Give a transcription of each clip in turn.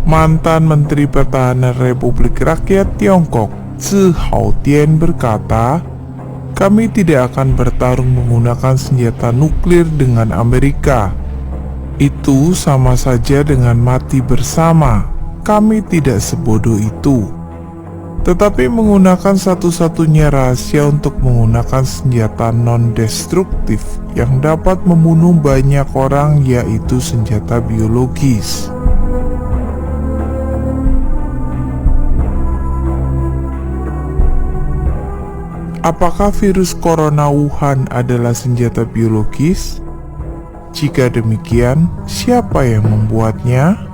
Mantan Menteri Pertahanan Republik Rakyat Tiongkok, Zhi Haotian berkata, "Kami tidak akan bertarung menggunakan senjata nuklir dengan Amerika. Itu sama saja dengan mati bersama. Kami tidak sebodoh itu. Tetapi menggunakan satu-satunya rahasia untuk menggunakan senjata non-destruktif yang dapat membunuh banyak orang, yaitu senjata biologis." Apakah virus corona Wuhan adalah senjata biologis? Jika demikian, siapa yang membuatnya?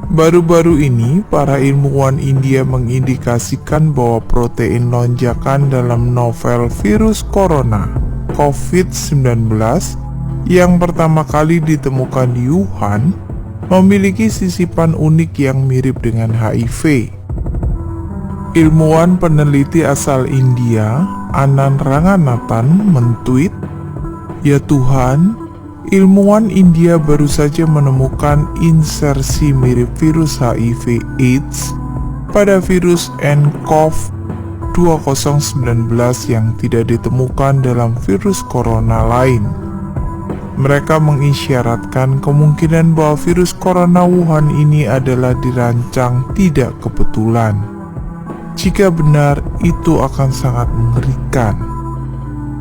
Baru-baru ini, para ilmuwan India mengindikasikan bahwa protein lonjakan dalam novel virus corona COVID-19 yang pertama kali ditemukan di Wuhan memiliki sisipan unik yang mirip dengan HIV. Ilmuwan peneliti asal India, Anand Ranganathan, mentweet, "Ya Tuhan, ilmuwan India baru saja menemukan insersi mirip virus HIV/AIDS pada virus nCoV 2019 yang tidak ditemukan dalam virus corona lain." Mereka mengisyaratkan kemungkinan bahwa virus corona Wuhan ini adalah dirancang tidak kebetulan. Jika benar, itu akan sangat mengerikan.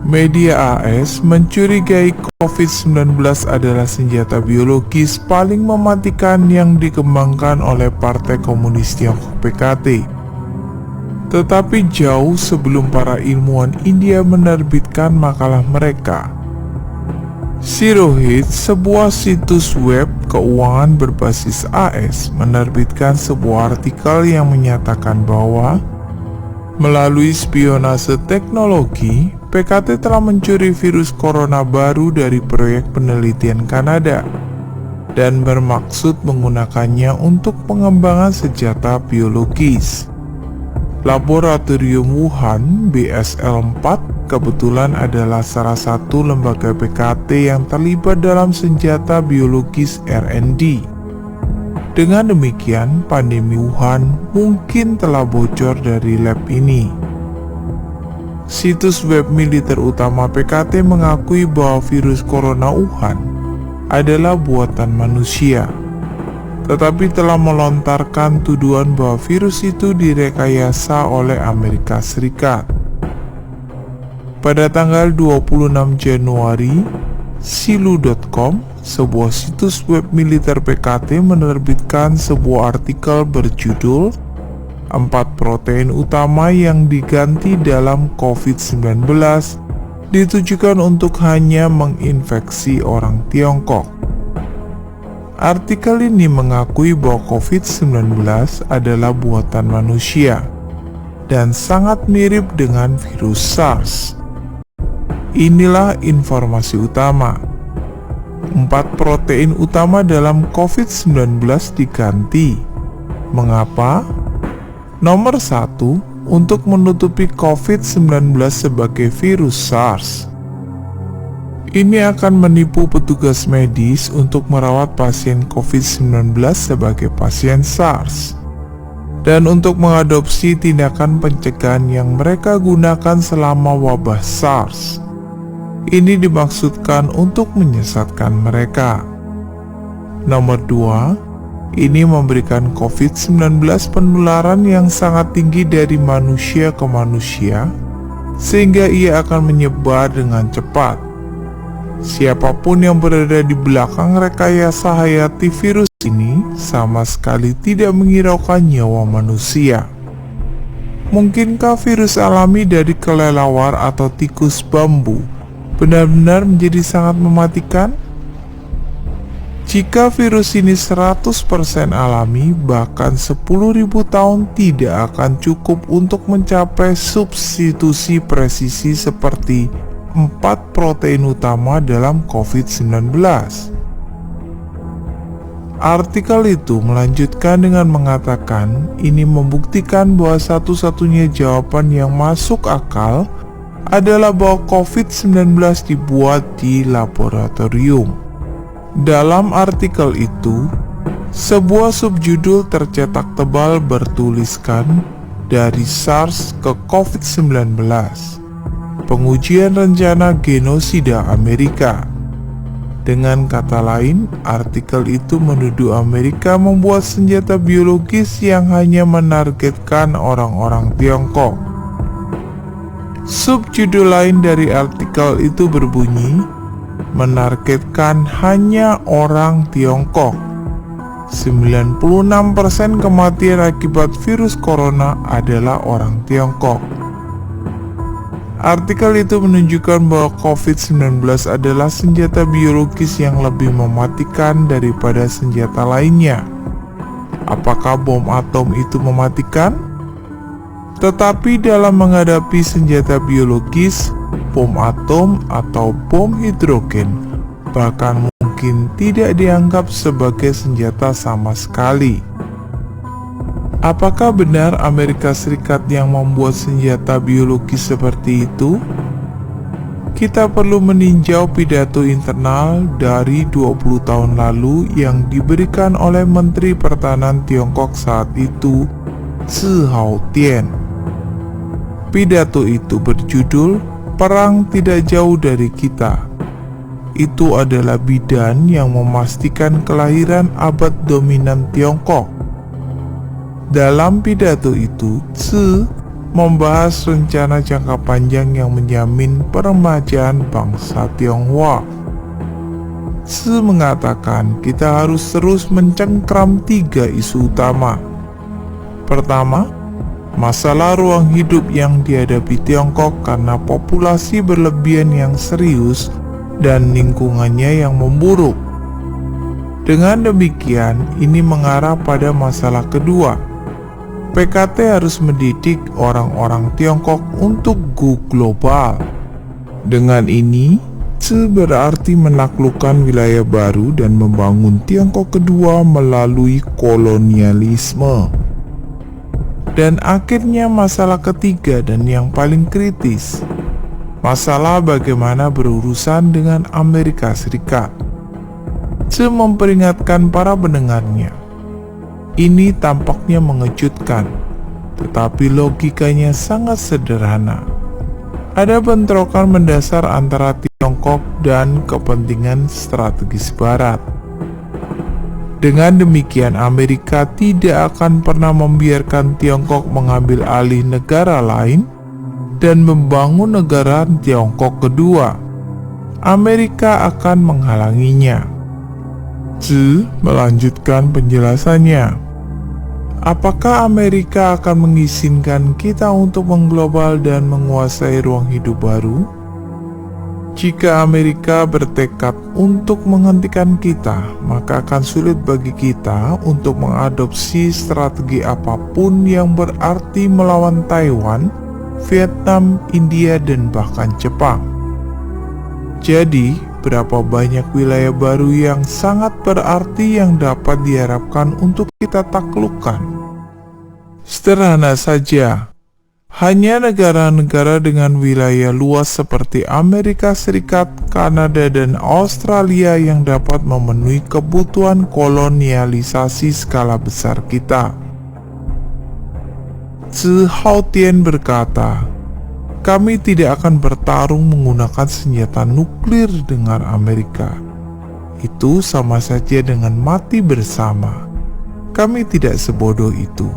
Media AS mencurigai COVID-19 adalah senjata biologis paling mematikan yang dikembangkan oleh Partai Komunis Tiongkok (PKT). Tetapi jauh sebelum para ilmuwan India menerbitkan makalah mereka, Zerohead, sebuah situs web keuangan berbasis AS, menerbitkan sebuah artikel yang menyatakan bahwa melalui spionase teknologi, PKT telah mencuri virus corona baru dari proyek penelitian Kanada dan bermaksud menggunakannya untuk pengembangan senjata biologis. Laboratorium Wuhan BSL-4 kebetulan adalah salah satu lembaga PKT yang terlibat dalam senjata biologis R&D. Dengan demikian, pandemi Wuhan mungkin telah bocor dari lab ini. Situs web militer utama PKT mengakui bahwa virus corona Wuhan adalah buatan manusia, tetapi telah melontarkan tuduhan bahwa virus itu direkayasa oleh Amerika Serikat. Pada tanggal 26 Januari, Silu.com, sebuah situs web militer PKT, menerbitkan sebuah artikel berjudul 4 protein utama yang diganti dalam COVID-19 ditujukan untuk hanya menginfeksi orang Tiongkok. Artikel ini mengakui bahwa COVID-19 adalah buatan manusia dan sangat mirip dengan virus SARS. Inilah informasi utama. 4 protein utama dalam COVID-19 diganti. Mengapa? Nomor 1, untuk menutupi COVID-19 sebagai virus SARS. Ini akan menipu petugas medis untuk merawat pasien COVID-19 sebagai pasien SARS, dan untuk mengadopsi tindakan pencegahan yang mereka gunakan selama wabah SARS. Ini dimaksudkan untuk menyesatkan mereka. Nomor 2, ini memberikan COVID-19 penularan yang sangat tinggi dari manusia ke manusia, sehingga ia akan menyebar dengan cepat. Siapapun yang berada di belakang rekayasa hayati virus ini sama sekali tidak menghiraukan nyawa manusia. Mungkinkah virus alami dari kelelawar atau tikus bambu benar-benar menjadi sangat mematikan? Jika virus ini 100% alami, bahkan 10.000 tahun tidak akan cukup untuk mencapai substitusi presisi seperti 4 protein utama dalam COVID-19. Artikel itu melanjutkan dengan mengatakan ini membuktikan bahwa satu-satunya jawaban yang masuk akal adalah bahwa COVID-19 dibuat di laboratorium. Dalam artikel itu, Sebuah subjudul tercetak tebal bertuliskan "Dari SARS ke COVID-19, Pengujian Rencana Genosida Amerika". Dengan kata lain, artikel itu menuduh Amerika membuat senjata biologis yang hanya menargetkan orang-orang Tiongkok. Subjudul lain dari artikel itu berbunyi, "Menargetkan hanya orang Tiongkok. 96% kematian akibat virus corona adalah orang Tiongkok." Artikel itu menunjukkan bahwa COVID-19 adalah senjata biologis yang lebih mematikan daripada senjata lainnya. Apakah bom atom itu mematikan? Tetapi dalam menghadapi senjata biologis, bom atom atau bom hidrogen bahkan mungkin tidak dianggap sebagai senjata sama sekali. Apakah benar Amerika Serikat yang membuat senjata biologis seperti itu? Kita perlu meninjau pidato internal dari 20 tahun lalu yang diberikan oleh Menteri Pertahanan Tiongkok saat itu, Zhi Haotian. Pidato itu berjudul "Perang Tidak Jauh Dari Kita". Itu adalah bidan yang memastikan kelahiran abad dominan Tiongkok. Dalam pidato itu, Zhi membahas rencana jangka panjang yang menjamin peremajaan bangsa Tionghoa. Zhi mengatakan kita harus terus mencengkram 3 isu utama. Pertama, masalah ruang hidup yang dihadapi Tiongkok karena populasi berlebihan yang serius dan lingkungannya yang memburuk. Dengan demikian, ini mengarah pada masalah kedua. PKT harus mendidik orang-orang Tiongkok untuk go global. Dengan ini, Zhi berarti menaklukkan wilayah baru dan membangun Tiongkok kedua melalui kolonialisme. Dan akhirnya masalah ketiga dan yang paling kritis, masalah bagaimana berurusan dengan Amerika Serikat. Zhi memperingatkan para pendengarnya. Ini tampaknya mengejutkan, tetapi logikanya sangat sederhana. Ada bentrokan mendasar antara Tiongkok dan kepentingan strategis Barat. Dengan demikian, Amerika tidak akan pernah membiarkan Tiongkok mengambil alih negara lain dan membangun negara Tiongkok kedua. Amerika akan menghalanginya. Zhi melanjutkan penjelasannya. Apakah Amerika akan mengizinkan kita untuk mengglobal dan menguasai ruang hidup baru? Jika Amerika bertekad untuk menghentikan kita, maka akan sulit bagi kita untuk mengadopsi strategi apapun yang berarti melawan Taiwan, Vietnam, India, dan bahkan Jepang. Jadi, berapa banyak wilayah baru yang sangat berarti yang dapat diharapkan untuk kita taklukkan? Sederhana saja, hanya negara-negara dengan wilayah luas seperti Amerika Serikat, Kanada, dan Australia yang dapat memenuhi kebutuhan kolonialisasi skala besar kita. Zhi Haotian berkata, "Kami tidak akan bertarung menggunakan senjata nuklir dengan Amerika. Itu sama saja dengan mati bersama. Kami tidak sebodoh itu.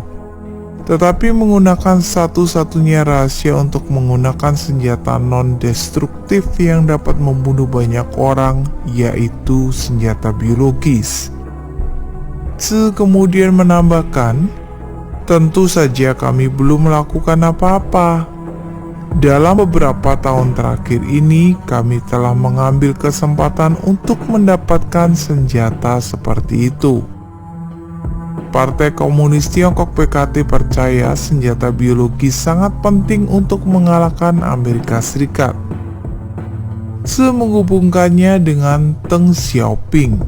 Tetapi menggunakan satu-satunya rahasia untuk menggunakan senjata non-destruktif yang dapat membunuh banyak orang, yaitu senjata biologis." Zhi kemudian menambahkan, "Tentu saja kami belum melakukan apa-apa. Dalam beberapa tahun terakhir ini, kami telah mengambil kesempatan untuk mendapatkan senjata seperti itu." Partai Komunis Tiongkok PKT percaya senjata biologis sangat penting untuk mengalahkan Amerika Serikat. Zhi menghubungkannya dengan Deng Xiaoping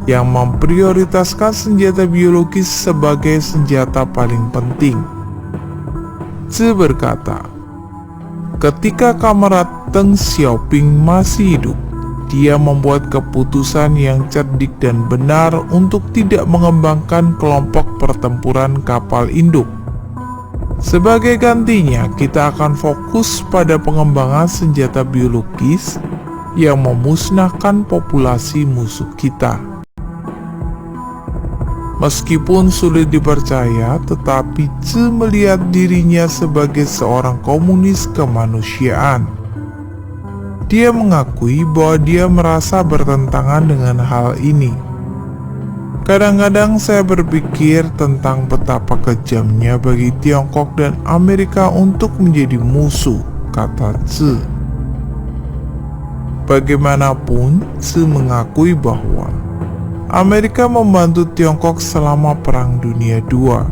yang memprioritaskan senjata biologis sebagai senjata paling penting. Zhi berkata, "Ketika Kamerat Deng Xiaoping masih hidup, dia membuat keputusan yang cerdik dan benar untuk tidak mengembangkan kelompok pertempuran kapal induk. Sebagai gantinya, kita akan fokus pada pengembangan senjata biologis yang memusnahkan populasi musuh kita. Meskipun sulit dipercaya, tetapi Tzu melihat dirinya sebagai seorang komunis kemanusiaan. Dia mengakui bahwa dia merasa bertentangan dengan hal ini. Kadang-kadang saya berpikir tentang betapa kejamnya bagi Tiongkok dan Amerika untuk menjadi musuh, kata Tzu. Bagaimanapun, Tzu mengakui bahwa Amerika membantu Tiongkok selama Perang Dunia II.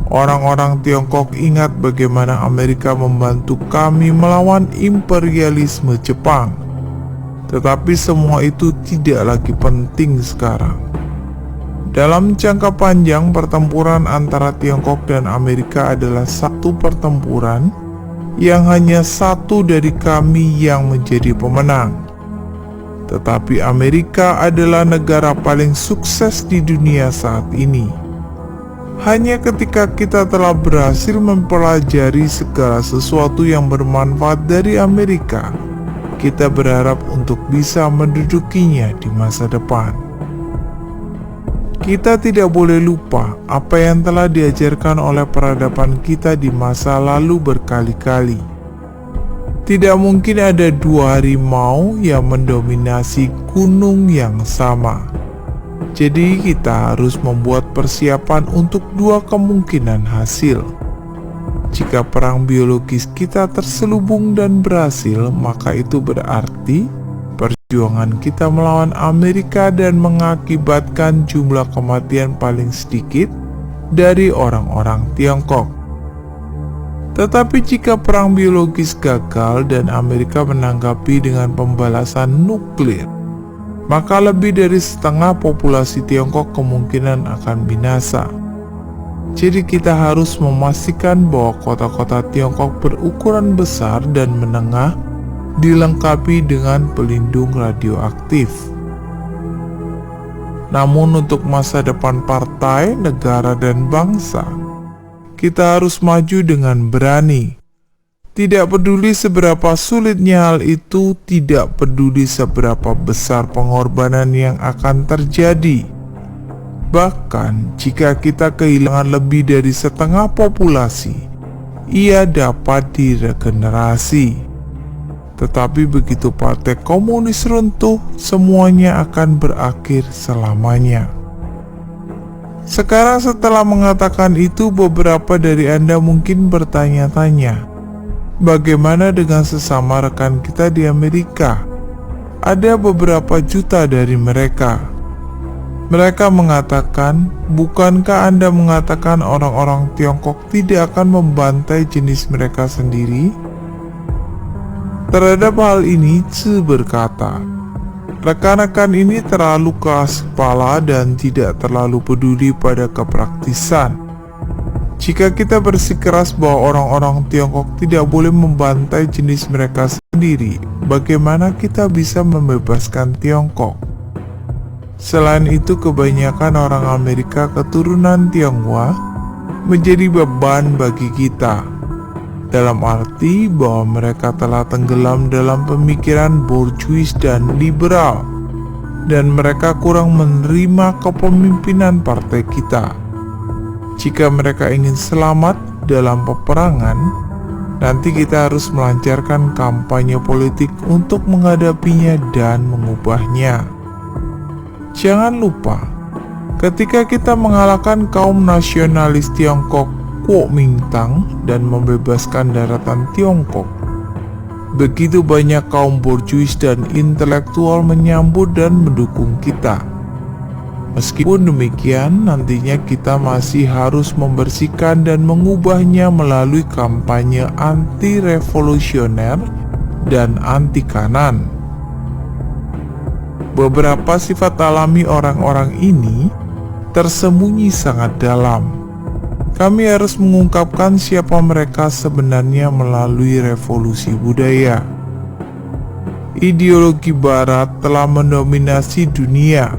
Orang-orang Tiongkok ingat bagaimana Amerika membantu kami melawan imperialisme Jepang. Tetapi semua itu tidak lagi penting sekarang. Dalam jangka panjang, pertempuran antara Tiongkok dan Amerika adalah satu pertempuran yang hanya satu dari kami yang menjadi pemenang. Tetapi Amerika adalah negara paling sukses di dunia saat ini. Hanya ketika kita telah berhasil mempelajari segala sesuatu yang bermanfaat dari Amerika, kita berharap untuk bisa mendudukinya di masa depan. Kita tidak boleh lupa apa yang telah diajarkan oleh peradaban kita di masa lalu berkali-kali. Tidak mungkin ada dua harimau yang mendominasi gunung yang sama. Jadi kita harus membuat persiapan untuk dua kemungkinan hasil. Jika perang biologis kita terselubung dan berhasil, maka itu berarti perjuangan kita melawan Amerika dan mengakibatkan jumlah kematian paling sedikit dari orang-orang Tiongkok. Tetapi jika perang biologis gagal dan Amerika menanggapi dengan pembalasan nuklir, maka lebih dari setengah populasi Tiongkok kemungkinan akan binasa. Jadi kita harus memastikan bahwa kota-kota Tiongkok berukuran besar dan menengah dilengkapi dengan pelindung radioaktif. Namun untuk masa depan partai, negara, dan bangsa, kita harus maju dengan berani. Tidak peduli seberapa sulitnya hal itu, tidak peduli seberapa besar pengorbanan yang akan terjadi. Bahkan jika kita kehilangan lebih dari setengah populasi, ia dapat diregenerasi. Tetapi begitu partai komunis runtuh, semuanya akan berakhir selamanya. Sekarang setelah mengatakan itu, beberapa dari Anda mungkin bertanya-tanya, bagaimana dengan sesama rekan kita di Amerika? Ada beberapa juta dari mereka. Mereka mengatakan, bukankah Anda mengatakan orang-orang Tiongkok tidak akan membantai jenis mereka sendiri? Terhadap hal ini, Tzu berkata, rekan-rekan ini terlalu keras kepala dan tidak terlalu peduli pada kepraktisan. Jika kita bersikeras bahwa orang-orang Tiongkok tidak boleh membantai jenis mereka sendiri, bagaimana kita bisa membebaskan Tiongkok? Selain itu, kebanyakan orang Amerika keturunan Tionghoa menjadi beban bagi kita, dalam arti bahwa mereka telah tenggelam dalam pemikiran borjuis dan liberal, dan mereka kurang menerima kepemimpinan partai kita. Jika mereka ingin selamat dalam peperangan, nanti kita harus melancarkan kampanye politik untuk menghadapinya dan mengubahnya. Jangan lupa, ketika kita mengalahkan kaum nasionalis Tiongkok Kuomintang dan membebaskan daratan Tiongkok, begitu banyak kaum borjuis dan intelektual menyambut dan mendukung kita. Meskipun demikian, nantinya kita masih harus membersihkan dan mengubahnya melalui kampanye anti-revolusioner dan anti-kanan. Beberapa sifat alami orang-orang ini tersembunyi sangat dalam. Kami harus mengungkapkan siapa mereka sebenarnya melalui revolusi budaya. Ideologi Barat telah mendominasi dunia.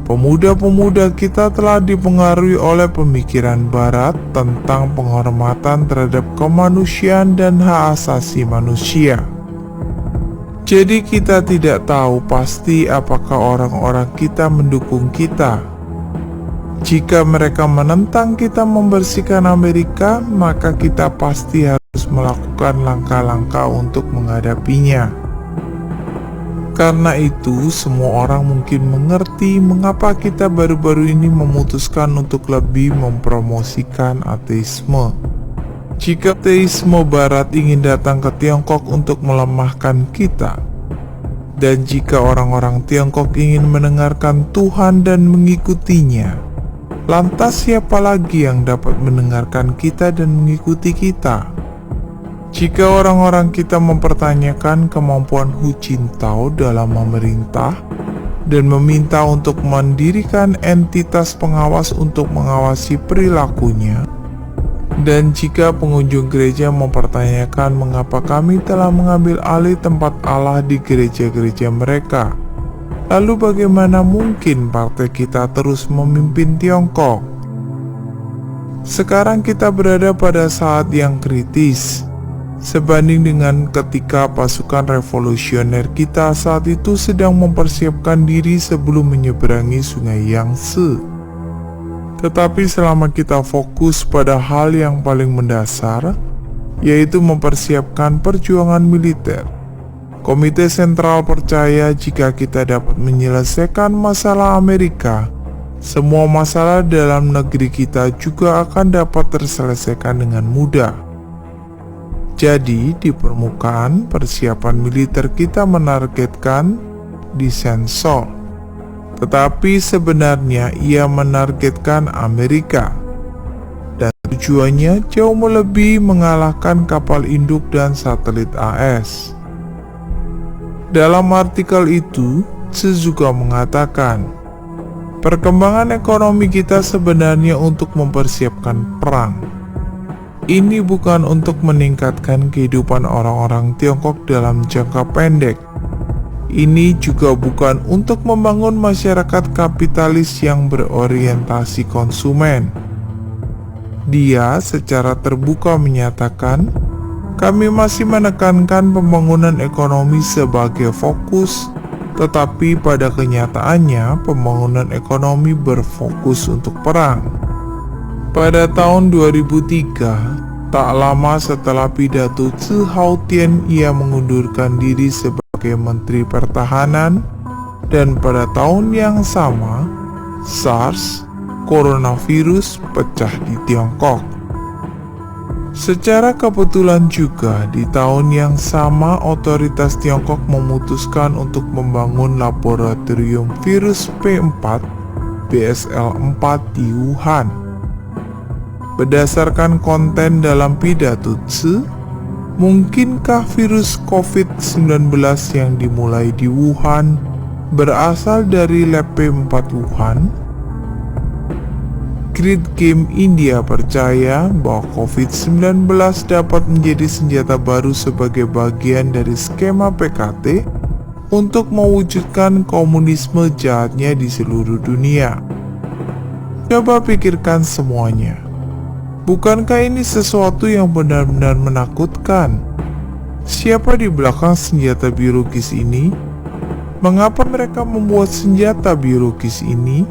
Pemuda-pemuda kita telah dipengaruhi oleh pemikiran Barat tentang penghormatan terhadap kemanusiaan dan hak asasi manusia. Jadi kita tidak tahu pasti apakah orang-orang kita mendukung kita. Jika mereka menentang kita membersihkan Amerika, maka kita pasti harus melakukan langkah-langkah untuk menghadapinya. Karena itu, semua orang mungkin mengerti mengapa kita baru-baru ini memutuskan untuk lebih mempromosikan ateisme. Jika ateisme Barat ingin datang ke Tiongkok untuk melemahkan kita, dan jika orang-orang Tiongkok ingin mendengarkan Tuhan dan mengikutinya, lantas siapa lagi yang dapat mendengarkan kita dan mengikuti kita? Jika orang-orang kita mempertanyakan kemampuan Hu Jintao dalam memerintah dan meminta untuk mendirikan entitas pengawas untuk mengawasi perilakunya, dan jika pengunjung gereja mempertanyakan mengapa kami telah mengambil alih tempat Allah di gereja-gereja mereka, lalu bagaimana mungkin partai kita terus memimpin Tiongkok? Sekarang kita berada pada saat yang kritis, sebanding dengan ketika pasukan revolusioner kita saat itu sedang mempersiapkan diri sebelum menyeberangi Sungai Yangtze. Tetapi selama kita fokus pada hal yang paling mendasar, yaitu mempersiapkan perjuangan militer, Komite Sentral percaya jika kita dapat menyelesaikan masalah Amerika, semua masalah dalam negeri kita juga akan dapat terselesaikan dengan mudah. Jadi, di permukaan, persiapan militer kita menargetkan disensor. Tetapi sebenarnya ia menargetkan Amerika, dan tujuannya jauh melebihi mengalahkan kapal induk dan satelit AS. Dalam artikel itu, Tzu juga mengatakan, perkembangan ekonomi kita sebenarnya untuk mempersiapkan perang. Ini bukan untuk meningkatkan kehidupan orang-orang Tiongkok dalam jangka pendek. Ini juga bukan untuk membangun masyarakat kapitalis yang berorientasi konsumen. Dia secara terbuka menyatakan, kami masih menekankan pembangunan ekonomi sebagai fokus, tetapi pada kenyataannya pembangunan ekonomi berfokus untuk perang. Pada tahun 2003, tak lama setelah pidato Tzu Hautian, ia mengundurkan diri sebagai Menteri Pertahanan, dan pada tahun yang sama, SARS, coronavirus, pecah di Tiongkok. Secara kebetulan juga di tahun yang sama otoritas Tiongkok memutuskan untuk membangun laboratorium virus P4 BSL-4 di Wuhan. Berdasarkan konten dalam pidato Tzu, mungkinkah virus COVID-19 yang dimulai di Wuhan berasal dari lab P4 Wuhan? Grid Game India percaya bahwa COVID-19 dapat menjadi senjata baru sebagai bagian dari skema PKT untuk mewujudkan komunisme jahatnya di seluruh dunia. Coba pikirkan semuanya. Bukankah ini sesuatu yang benar-benar menakutkan? Siapa di belakang senjata biologis ini? Mengapa mereka membuat senjata biologis ini?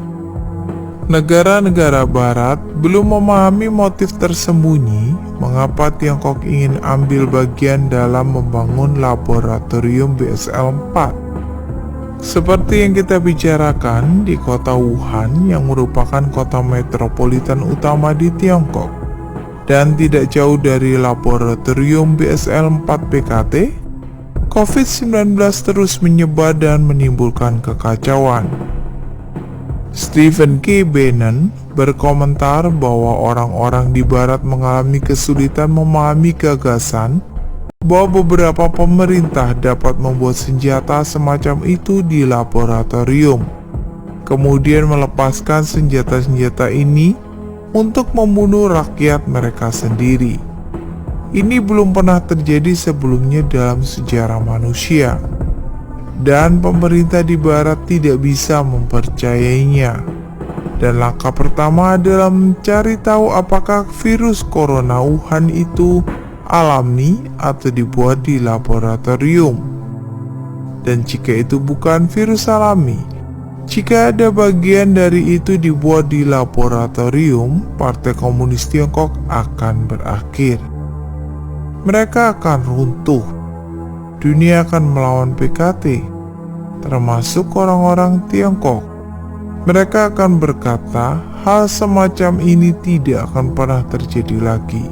Negara-negara Barat belum memahami motif tersembunyi mengapa Tiongkok ingin ambil bagian dalam membangun laboratorium BSL-4. Seperti yang kita bicarakan di kota Wuhan yang merupakan kota metropolitan utama di Tiongkok, dan tidak jauh dari laboratorium BSL-4 PKT, COVID-19 terus menyebar dan menimbulkan kekacauan. Stephen K. Bannon berkomentar bahwa orang-orang di Barat mengalami kesulitan memahami gagasan bahwa beberapa pemerintah dapat membuat senjata semacam itu di laboratorium, kemudian melepaskan senjata-senjata ini untuk membunuh rakyat mereka sendiri. Ini belum pernah terjadi sebelumnya dalam sejarah manusia. dan pemerintah di barat tidak bisa mempercayainya. Dan langkah pertama adalah mencari tahu apakah virus corona Wuhan itu alami atau dibuat di laboratorium. Dan jika itu bukan virus alami, jika ada bagian dari itu dibuat di laboratorium, Partai Komunis Tiongkok akan berakhir. Mereka akan runtuh. Dunia akan melawan PKT, termasuk orang-orang Tiongkok. Mereka akan berkata, hal semacam ini tidak akan pernah terjadi lagi.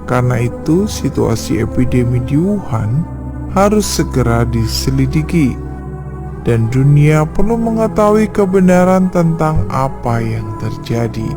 Karena itu, situasi epidemi di Wuhan harus segera diselidiki, dan dunia perlu mengetahui kebenaran tentang apa yang terjadi.